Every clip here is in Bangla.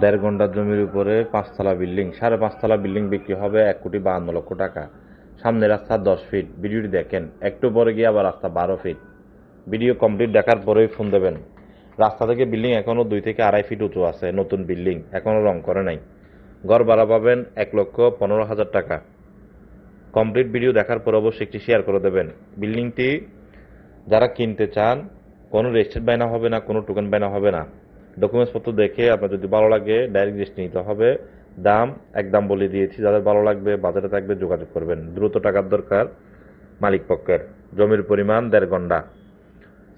দেড় ঘন্টার জমির উপরে 5 তলা বিল্ডিং, 5.5 তলা বিল্ডিং বিক্রি হবে 1,52 লক্ষ টাকা। সামনে রাস্তা 10 ফিট। ভিডিওটি দেখেন, একটু পরে গিয়ে আবার রাস্তা 12 ফিট। ভিডিও কমপ্লিট দেখার পরেই ফোন দেবেন। রাস্তা থেকে বিল্ডিং এখনো 2 থেকে 2.5 ফিট উঁচু আছে, নতুন বিল্ডিং, এখনো রং করে নাই। গড় ভাড়া পাবেন 1,15,000 টাকা। কমপ্লিট ভিডিও দেখার পর অবশ্যই একটি শেয়ার করে দেবেন। বিল্ডিংটি যারা কিনতে চান, কোনো রেজিস্ট্রেড বায়না হবে না, কোনো টোকেন বায়না হবে না। ডকুমেন্টসপত্র দেখে আপনার যদি ভালো লাগে ডাইরেক্ট রেজিস্ট্রি নিতে হবে। দাম একদম বলে দিয়েছি, যাদের ভালো লাগবে বাজারে থাকবে যোগাযোগ করবেন। দ্রুত টাকার দরকার মালিক পক্ষের। জমির পরিমাণ 1.5 ঘন্টা।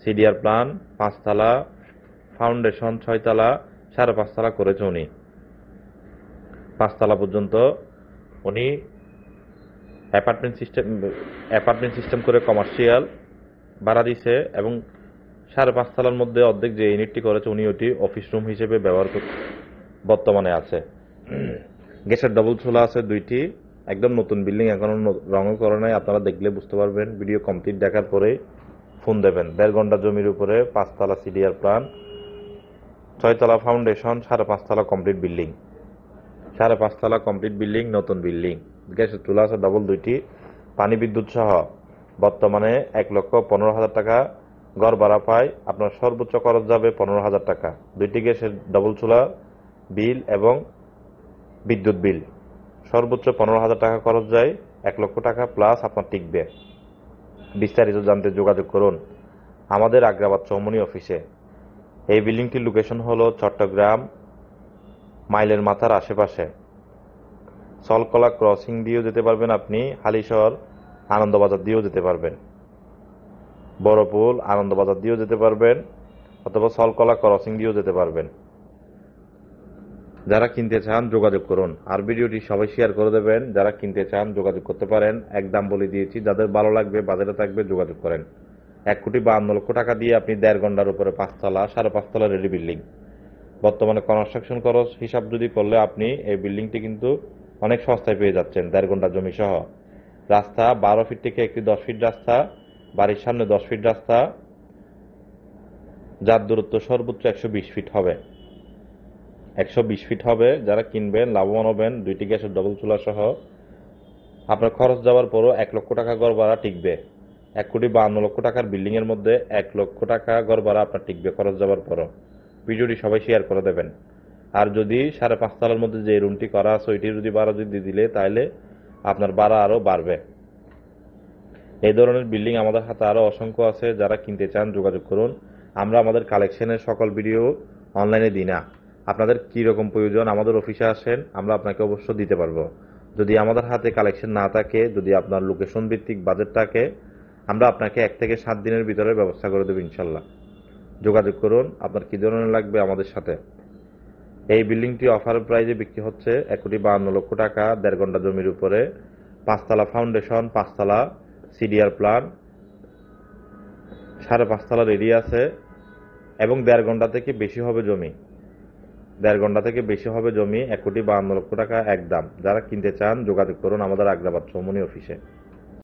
সিডিআর প্ল্যান 5 তলা, ফাউন্ডেশন 6 তলা, 5.5 তলা করেছে উনি। 5 তলা পর্যন্ত উনি অ্যাপার্টমেন্ট সিস্টেম করে কমার্শিয়াল ভাড়া দিছে এবং 5.5 তলার মধ্যে অর্ধেক যে ইউনিটটি করেছে উনি ওটি অফিস রুম হিসেবে ব্যবহার বর্তমানে আছে। গ্যাসের ডবল চুলা আছে 2টি। একদম নতুন বিল্ডিং, এখনো রঙও করে নাই। আপনারা দেখলে বুঝতে পারবেন। ভিডিও কমপ্লিট দেখার পরে ফোন দেবেন। 1.5 ঘন্টা জমির উপরে 5 তলা সিডিআর প্ল্যান, 6 তলা ফাউন্ডেশন, 5.5 তলা কমপ্লিট বিল্ডিং। 5.5 তলা কমপ্লিট বিল্ডিং, নতুন বিল্ডিং। গ্যাসের চুলা আছে ডবল 2টি, পানি বিদ্যুৎ সহ। বর্তমানে 1,15,000 টাকা গড় ভাড়া পায়। আপনার সর্বোচ্চ খরচ যাবে 15,000 টাকা। 2টি গ্যাসের ডবল চুলা বিল এবং বিদ্যুৎ বিল সর্বোচ্চ 15,000 টাকা খরচ যায়। 1 লক্ষ টাকা প্লাস আপনার টিকবে। বিস্তারিত জানতে যোগাযোগ করুন আমাদের আগ্রাবাদ চৌমনি অফিসে। এই বিল্ডিংটির লোকেশন হলো চট্টগ্রাম মাইলের মাথার আশেপাশে। সলকলা ক্রসিং দিয়েও যেতে পারবেন আপনি, হালিশহর আনন্দবাজার দিয়েও যেতে পারবেন, বড়পুল আনন্দবাজার দিয়েও যেতে পারবেন, অথবা সলকলা ক্রসিং দিয়েও যেতে পারবেন। যারা কিনতে চান যোগাযোগ করুন। আর ভিডিওটি সবাই শেয়ার করে দেবেন। যারা কিনতে চান যোগাযোগ করতে পারেন। একদম বলে দিয়েছি, যাদের ভালো লাগবে বাজারে থাকবে যোগাযোগ করেন। 1,52 লক্ষ টাকা দিয়ে আপনি 1.5 ঘন্টার উপরে 5 তলা, 5.5 তলা রেডি বিল্ডিং। বর্তমানে কনস্ট্রাকশন খরচ হিসাব যদি করলে আপনি এই বিল্ডিংটি কিন্তু অনেক সস্তায় পেয়ে যাচ্ছেন 1.5 ঘন্টা জমি সহ। রাস্তা 12 ফিট থেকে একটি 10 ফিট রাস্তা, বাড়ির সামনে 10 ফিট রাস্তা, যার দূরত্ব সর্বোচ্চ 120 ফিট হবে। 120 ফিট হবে। যারা কিনবেন লাভবান হবেন। 2টি গ্যাসের ডবল চুলা সহ। আপনার খরচ যাওয়ার পরও 1 লক্ষ টাকা গড় ভাড়া টিকবে। 1,52 লক্ষ টাকার বিল্ডিং এর মধ্যে 1 লক্ষ টাকা গড় ভাড়া আপনার টিকবে খরচ যাওয়ার পরও। ভিডিওটি সবাই শেয়ার করে দেবেন। আর যদি 5.5 তলার মধ্যে যে রুমটি করা আছে ওইটি যদি ভাড়া যদি দিলে তাহলে আপনার ভাড়া আরও বাড়বে। এই ধরনের বিল্ডিং আমাদের হাতে আরও অসংখ্য আছে। যারা কিনতে চান যোগাযোগ করুন। আমরা আমাদের কালেকশনের সকল ভিডিও অনলাইনে দিই না। আপনাদের কী রকম প্রয়োজন আমাদের অফিসে আসেন, আমরা আপনাকে অবশ্য দিতে পারবো। যদি আমাদের হাতে কালেকশন না থাকে, যদি আপনার লোকেশন ভিত্তিক বাজেট থাকে, আমরা আপনাকে 1 থেকে 7 দিনের ভিতরে ব্যবস্থা করে দেবো ইনশাল্লাহ। যোগাযোগ করুন আপনার কী ধরনের লাগবে আমাদের সাথে। এই বিল্ডিংটি অফার প্রাইজে বিক্রি হচ্ছে 1,52 লক্ষ টাকা। 1.5 ঘন্টা জমির উপরে 5 তলা ফাউন্ডেশন, 5 তলা সিডিআর প্ল্যান, 5.5 তলা রেডি আছে এবং 1.5 ঘন্টা থেকে বেশি হবে জমি। 1.5 ঘন্টা থেকে বেশি হবে জমি। 1,52 লক্ষ টাকা একদম। যারা কিনতে চান যোগাযোগ করুন আমাদের আগ্রাবাদ চৌমনি অফিসে।